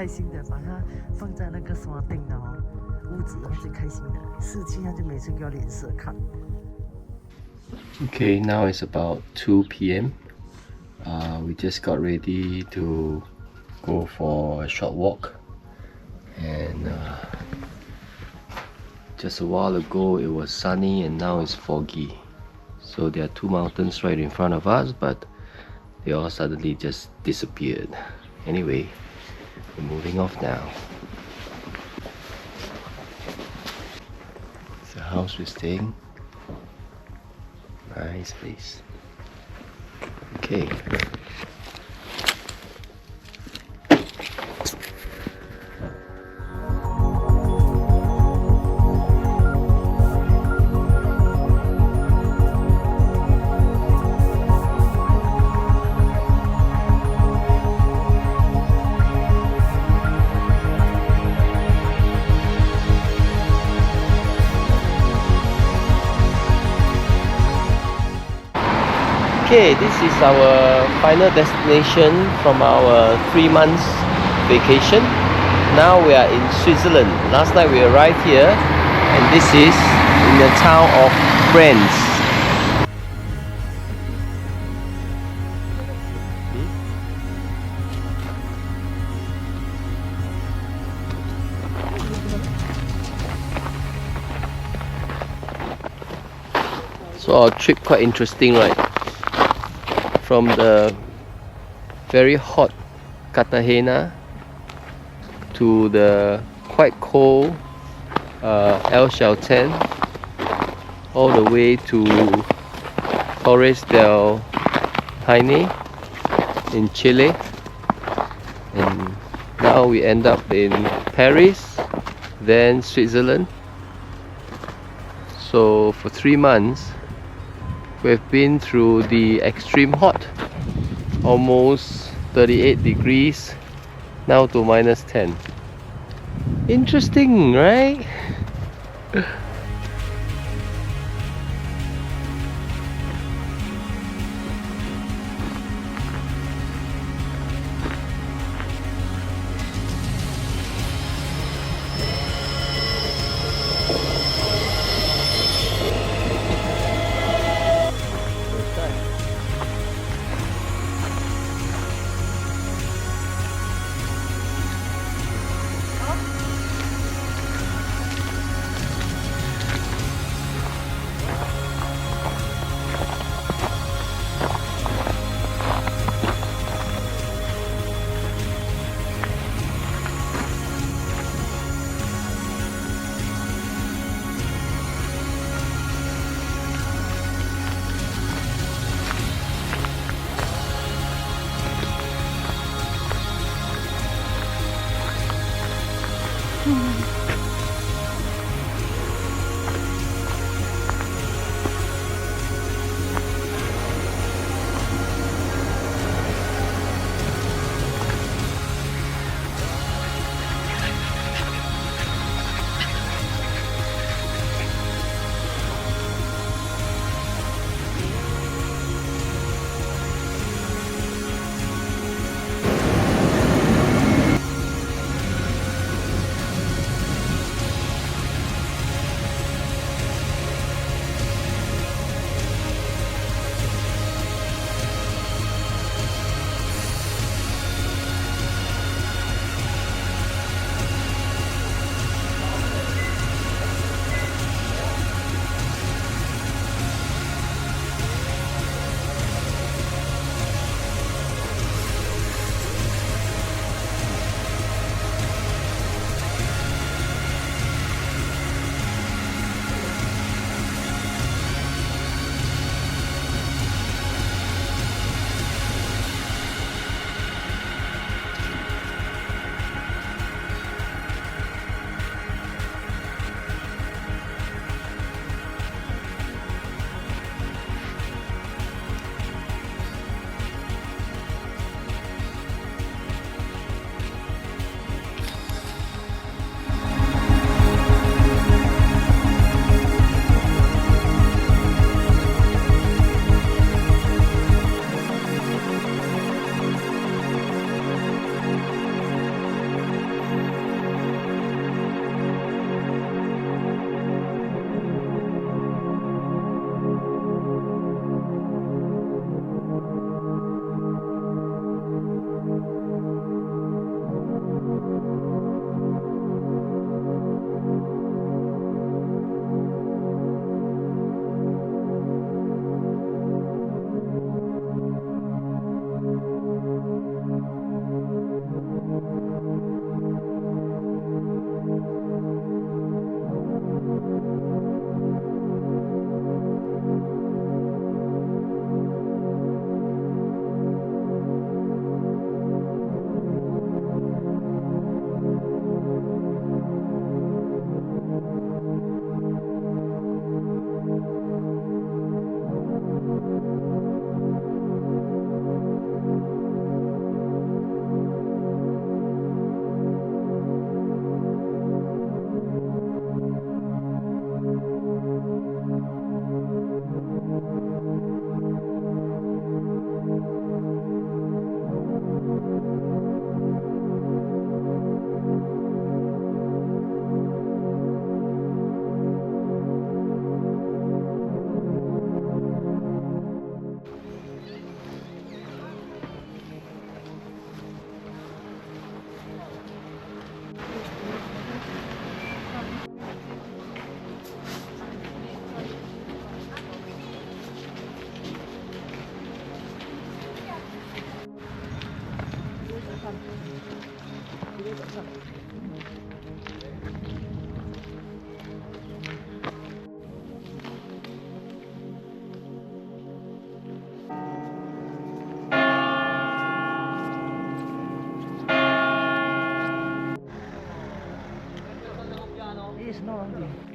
心的，把它放在那个什么顶的哦，屋子他最开心的。17他就每次给我脸色看。Okay, now it's about 2 p.m. We just got ready to go for a short walk, and just a while ago it was sunny and now it's foggy. So there are 2 mountains right in front of us, but they all suddenly just disappeared. Anyway, we're moving off now. It's the house we're staying. Nice place. Okay. Okay, this is our final destination from our 3 months vacation. Now we are in Switzerland. Last night we arrived here, and this is in the town of Brienz. So our trip quite interesting, right? From the very hot Cartagena to the quite cold El Chalten, all the way to Torres del Paine in Chile, and now we end up in Paris, then Switzerland. So for 3 months we've been through the extreme hot, almost 38 degrees, now to -10. Interesting, right? 景。